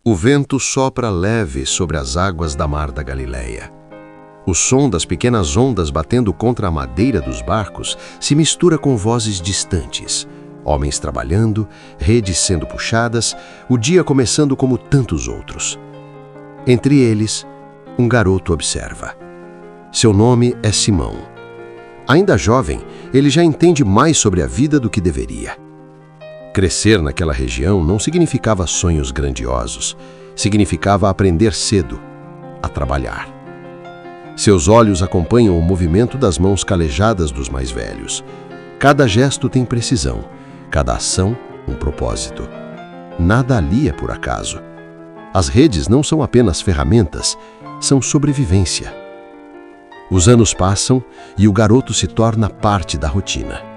O vento sopra leve sobre as águas da mar da Galileia. O som das pequenas ondas batendo contra a madeira dos barcos se mistura com vozes distantes. Homens trabalhando, redes sendo puxadas, o dia começando como tantos outros. Entre eles, um garoto observa. Seu nome é Simão. Ainda jovem, ele já entende mais sobre a vida do que deveria. Crescer naquela região não significava sonhos grandiosos, significava aprender cedo, a trabalhar. Seus olhos acompanham o movimento das mãos calejadas dos mais velhos. Cada gesto tem precisão, cada ação um propósito. Nada ali é por acaso. As redes não são apenas ferramentas, são sobrevivência. Os anos passam e o garoto se torna parte da rotina.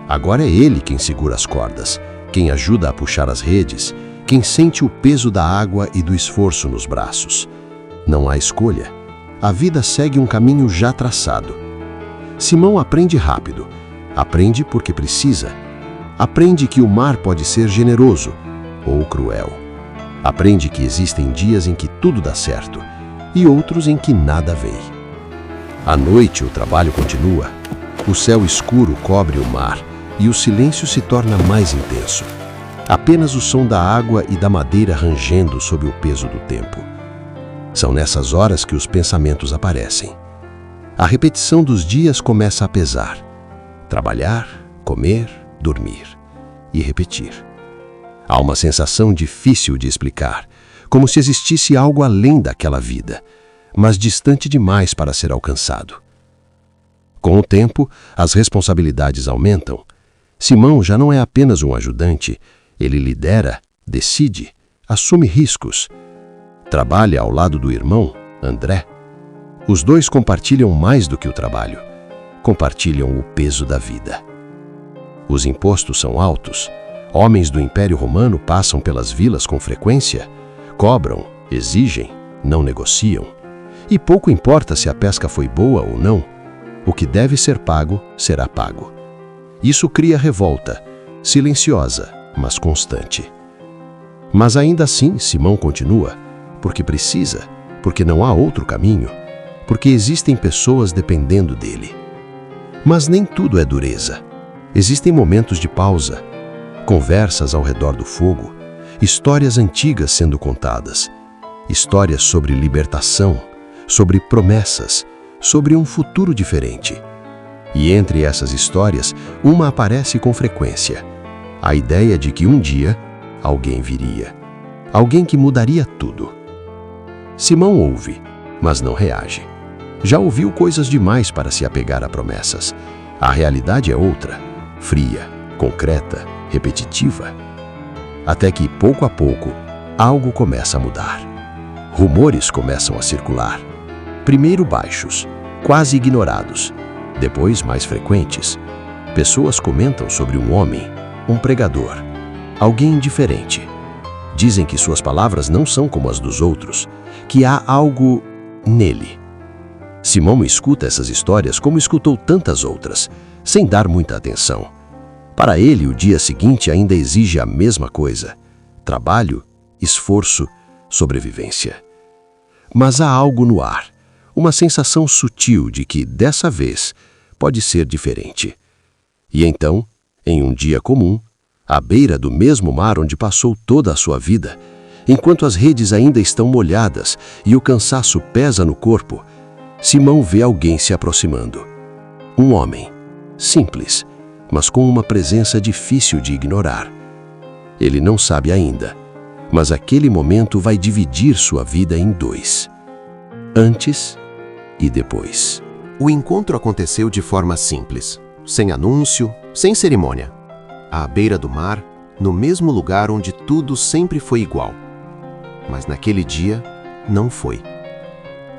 Agora é ele quem segura as cordas, quem ajuda a puxar as redes, quem sente o peso da água e do esforço nos braços. Não há escolha. A vida segue um caminho já traçado. Simão aprende rápido. Aprende porque precisa. Aprende que o mar pode ser generoso ou cruel. Aprende que existem dias em que tudo dá certo e outros em que nada vem. À noite o trabalho continua. O céu escuro cobre o mar e o silêncio se torna mais intenso. Apenas o som da água e da madeira rangendo sob o peso do tempo. São nessas horas que os pensamentos aparecem. A repetição dos dias começa a pesar. Trabalhar, comer, dormir e repetir. Há uma sensação difícil de explicar, como se existisse algo além daquela vida, mas distante demais para ser alcançado. Com o tempo, as responsabilidades aumentam. Simão já não é apenas um ajudante, ele lidera, decide, assume riscos. Trabalha ao lado do irmão, André. Os dois compartilham mais do que o trabalho. Compartilham o peso da vida. Os impostos são altos. Homens do Império Romano passam pelas vilas com frequência. Cobram, exigem, não negociam. E pouco importa se a pesca foi boa ou não. O que deve ser pago, será pago. Isso cria revolta, silenciosa, mas constante. Mas ainda assim, Simão continua, porque precisa, porque não há outro caminho, porque existem pessoas dependendo dele. Mas nem tudo é dureza. Existem momentos de pausa, conversas ao redor do fogo, histórias antigas sendo contadas, histórias sobre libertação, sobre promessas, sobre um futuro diferente. E entre essas histórias, uma aparece com frequência. A ideia de que um dia alguém viria. Alguém que mudaria tudo. Simão ouve, mas não reage. Já ouviu coisas demais para se apegar a promessas. A realidade é outra, fria, concreta, repetitiva. Até que, pouco a pouco, algo começa a mudar. Rumores começam a circular. Primeiro baixos, quase ignorados. Depois mais frequentes. Pessoas comentam sobre um homem, um pregador, alguém diferente. Dizem que suas palavras não são como as dos outros, que há algo nele. Simão escuta essas histórias como escutou tantas outras, sem dar muita atenção. Para ele, o dia seguinte ainda exige a mesma coisa: trabalho, esforço, sobrevivência. Mas há algo no ar, uma sensação sutil de que, dessa vez, pode ser diferente. E então, em um dia comum, à beira do mesmo mar onde passou toda a sua vida, enquanto as redes ainda estão molhadas e o cansaço pesa no corpo, Simão vê alguém se aproximando. Um homem, simples, mas com uma presença difícil de ignorar. Ele não sabe ainda, mas aquele momento vai dividir sua vida em dois: antes e depois. O encontro aconteceu de forma simples, sem anúncio, sem cerimônia. À beira do mar, no mesmo lugar onde tudo sempre foi igual. Mas naquele dia, não foi.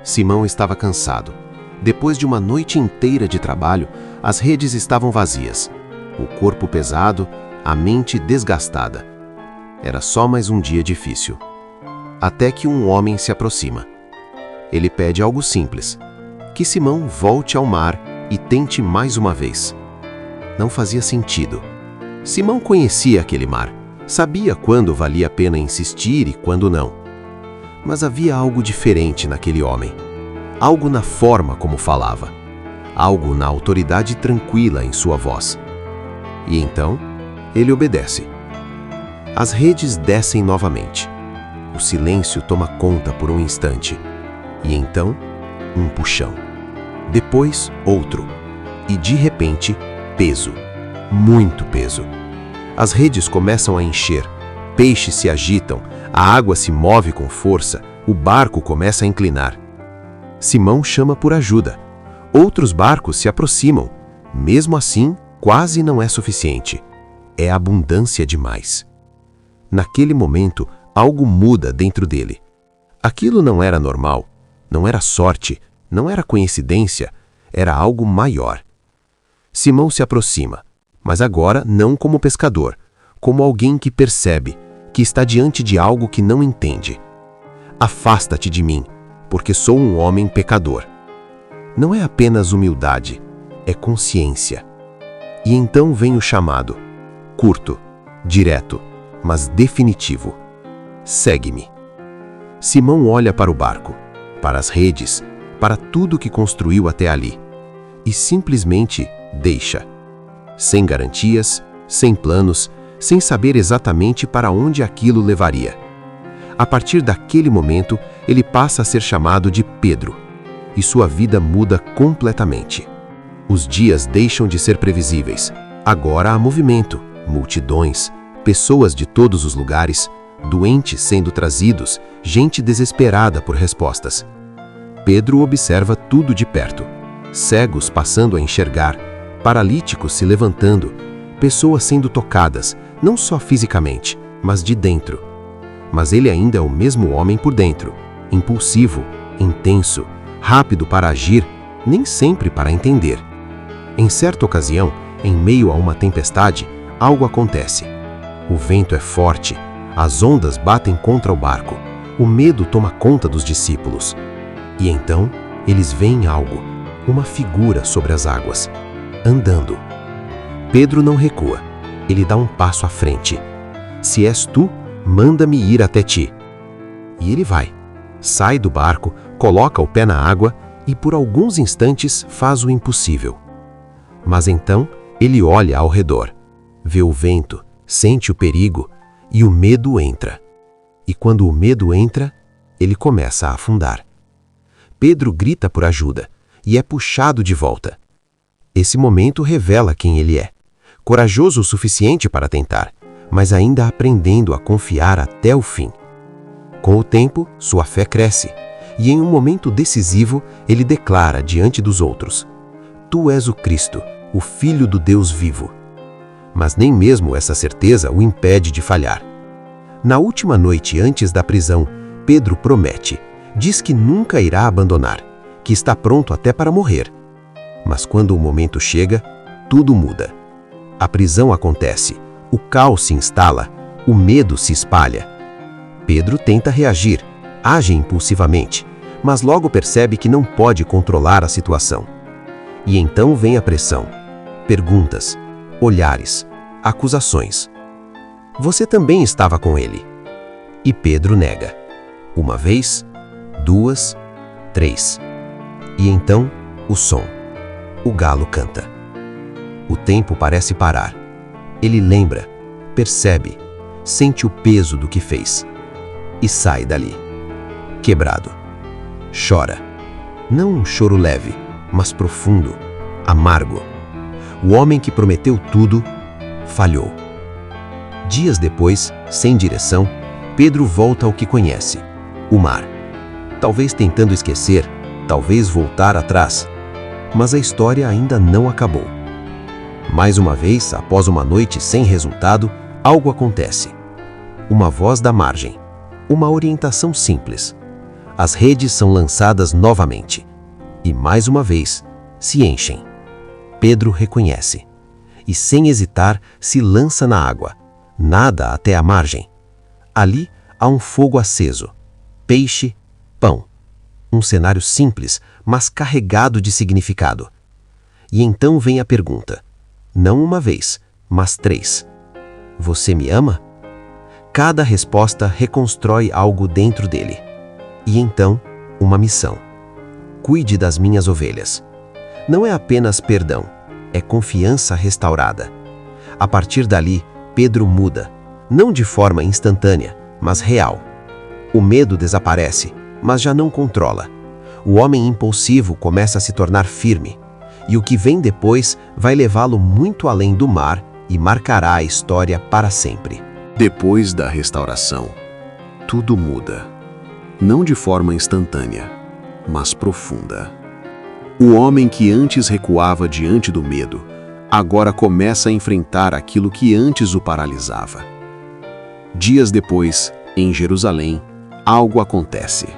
Simão estava cansado. Depois de uma noite inteira de trabalho, as redes estavam vazias. O corpo pesado, a mente desgastada. Era só mais um dia difícil. Até que um homem se aproxima. Ele pede algo simples: que Simão volte ao mar e tente mais uma vez. Não fazia sentido. Simão conhecia aquele mar, Sabia quando valia a pena insistir e quando não. Mas havia algo diferente naquele homem. Algo na forma como falava. Algo na autoridade tranquila em sua voz. E então, ele obedece. As redes descem novamente. O silêncio toma conta por um instante. E então, um puxão. Depois, outro. E de repente, peso. Muito peso. As redes começam a encher. Peixes se agitam. A água se move com força. O barco começa a inclinar. Simão chama por ajuda. Outros barcos se aproximam. Mesmo assim, quase não é suficiente. É abundância demais. Naquele momento, algo muda dentro dele. Aquilo não era normal, não era sorte, não era coincidência, era algo maior. Simão se aproxima, mas agora não como pescador, como alguém que percebe, que está diante de algo que não entende. Afasta-te de mim, porque sou um homem pecador. Não é apenas humildade, é consciência. E então vem o chamado, curto, direto, mas definitivo. Segue-me. Simão olha para o barco, para as redes, para tudo que construiu até ali, e simplesmente deixa. Sem garantias, sem planos, sem saber exatamente para onde aquilo levaria. A partir daquele momento, ele passa a ser chamado de Pedro, e sua vida muda completamente. Os dias deixam de ser previsíveis. Agora há movimento, multidões, pessoas de todos os lugares, doentes sendo trazidos, gente desesperada por respostas. Pedro observa tudo de perto. Cegos passando a enxergar, paralíticos se levantando, pessoas sendo tocadas, não só fisicamente, mas de dentro. Mas ele ainda é o mesmo homem por dentro, impulsivo, intenso, rápido para agir, nem sempre para entender. Em certa ocasião, em meio a uma tempestade, algo acontece. O vento é forte, as ondas batem contra o barco, o medo toma conta dos discípulos. E então, eles veem algo, uma figura sobre as águas, andando. Pedro não recua, ele dá um passo à frente. Se és tu, manda-me ir até ti. E ele vai, sai do barco, coloca o pé na água e por alguns instantes faz o impossível. Mas então, ele olha ao redor, vê o vento, sente o perigo e o medo entra. E quando o medo entra, ele começa a afundar. Pedro grita por ajuda e é puxado de volta. Esse momento revela quem ele é. Corajoso o suficiente para tentar, mas ainda aprendendo a confiar até o fim. Com o tempo, sua fé cresce e em um momento decisivo, ele declara diante dos outros: Tu és o Cristo, o Filho do Deus vivo. Mas nem mesmo essa certeza o impede de falhar. Na última noite antes da prisão, Pedro promete, diz que nunca irá abandonar, que está pronto até para morrer. Mas quando o momento chega, tudo muda. A prisão acontece, o caos se instala, o medo se espalha. Pedro tenta reagir, age impulsivamente, mas logo percebe que não pode controlar a situação. E então vem a pressão, perguntas, olhares, acusações. Você também estava com ele. E Pedro nega. Uma vez, duas, três. E então, o som. O galo canta. O tempo parece parar. Ele lembra, percebe, sente o peso do que fez. E sai dali. Quebrado. Chora. Não um choro leve, mas profundo, amargo. O homem que prometeu tudo, falhou. Dias depois, sem direção, Pedro volta ao que conhece, o mar. Talvez tentando esquecer, talvez voltar atrás. Mas a história ainda não acabou. Mais uma vez, após uma noite sem resultado, algo acontece. Uma voz da margem, uma orientação simples. As redes são lançadas novamente. E mais uma vez, se enchem. Pedro reconhece. E sem hesitar, se lança na água. Nada até a margem. Ali há um fogo aceso. Peixe, pão. Um cenário simples, mas carregado de significado. E então vem a pergunta. Não uma vez, mas três. Você me ama? Cada resposta reconstrói algo dentro dele. E então, uma missão. Cuide das minhas ovelhas. Não é apenas perdão, é confiança restaurada. A partir dali, Pedro muda, não de forma instantânea, mas real. O medo desaparece, mas já não controla. O homem impulsivo começa a se tornar firme, e o que vem depois vai levá-lo muito além do mar e marcará a história para sempre. Depois da restauração, tudo muda. Não de forma instantânea, mas profunda. O homem que antes recuava diante do medo, agora começa a enfrentar aquilo que antes o paralisava. Dias depois, em Jerusalém, algo acontece.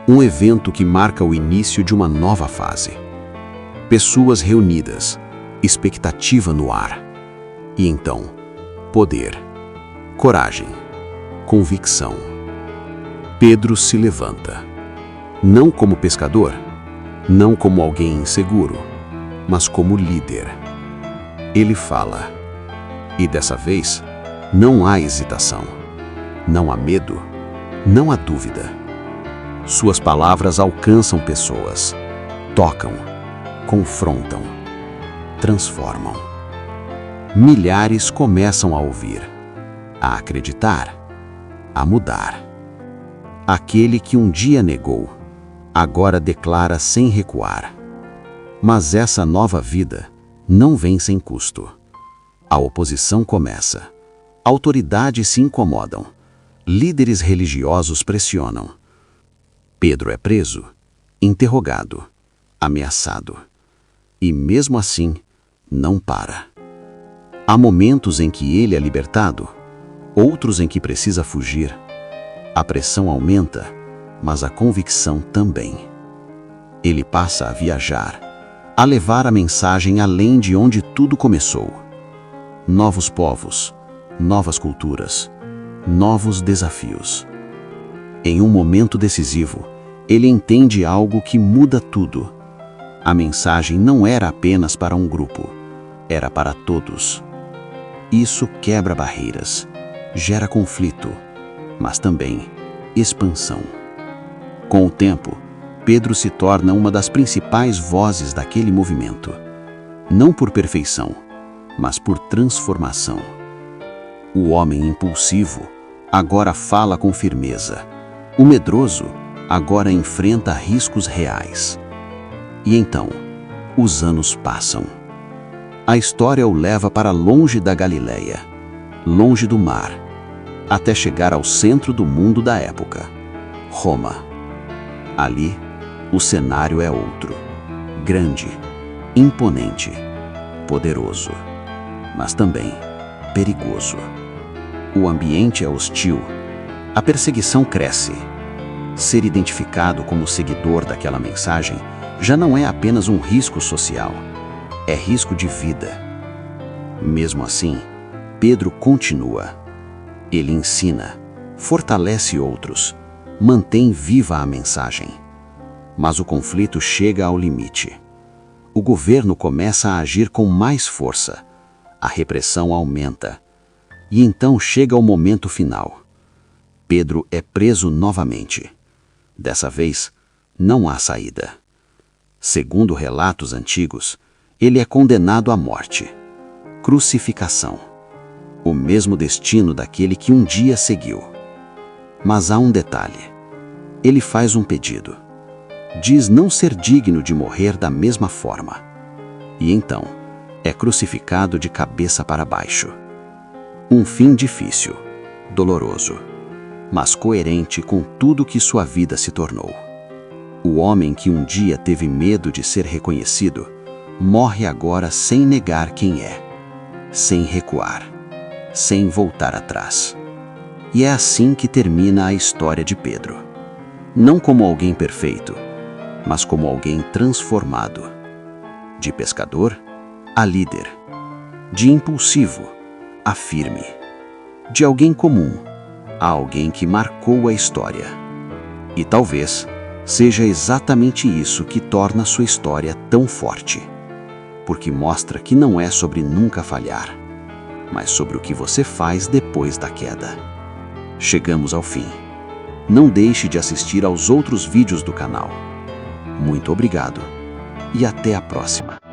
Um evento que marca o início de uma nova fase. Pessoas reunidas, expectativa no ar. E então, poder, coragem, convicção. Pedro se levanta. Não como pescador, não como alguém inseguro, mas como líder. Ele fala. E dessa vez, não há hesitação, não há medo, não há dúvida. Suas palavras alcançam pessoas, tocam, confrontam, transformam. Milhares começam a ouvir, a acreditar, a mudar. Aquele que um dia negou, agora declara sem recuar. Mas essa nova vida não vem sem custo. A oposição começa. Autoridades se incomodam. Líderes religiosos pressionam. Pedro é preso, interrogado, ameaçado. E mesmo assim, não para. Há momentos em que ele é libertado, outros em que precisa fugir. A pressão aumenta, mas a convicção também. Ele passa a viajar, a levar a mensagem além de onde tudo começou. Novos povos, novas culturas, novos desafios. Em um momento decisivo, ele entende algo que muda tudo. A mensagem não era apenas para um grupo, era para todos. Isso quebra barreiras, gera conflito, mas também expansão. Com o tempo, Pedro se torna uma das principais vozes daquele movimento. Não por perfeição, mas por transformação. O homem impulsivo agora fala com firmeza. O medroso agora enfrenta riscos reais. E então, os anos passam. A história o leva para longe da Galileia, longe do mar, até chegar ao centro do mundo da época, Roma. Ali, o cenário é outro. Grande, imponente, poderoso, mas também perigoso. O ambiente é hostil, a perseguição cresce. Ser identificado como seguidor daquela mensagem já não é apenas um risco social, é risco de vida. Mesmo assim, Pedro continua. Ele ensina, fortalece outros, mantém viva a mensagem. Mas o conflito chega ao limite. O governo começa a agir com mais força. A repressão aumenta. E então chega o momento final. Pedro é preso novamente. Dessa vez, não há saída. Segundo relatos antigos, ele é condenado à morte. Crucificação. O mesmo destino daquele que um dia seguiu. Mas há um detalhe. Ele faz um pedido. Diz não ser digno de morrer da mesma forma. E então, é crucificado de cabeça para baixo. Um fim difícil, doloroso, mas coerente com tudo que sua vida se tornou. O homem que um dia teve medo de ser reconhecido, morre agora sem negar quem é, sem recuar, sem voltar atrás. E é assim que termina a história de Pedro. Não como alguém perfeito, mas como alguém transformado. De pescador a líder. De impulsivo a firme. De alguém comum a alguém que marcou a história. E talvez seja exatamente isso que torna sua história tão forte. Porque mostra que não é sobre nunca falhar, mas sobre o que você faz depois da queda. chegamos ao fim. Não deixe de assistir aos outros vídeos do canal. Muito obrigado e até a próxima.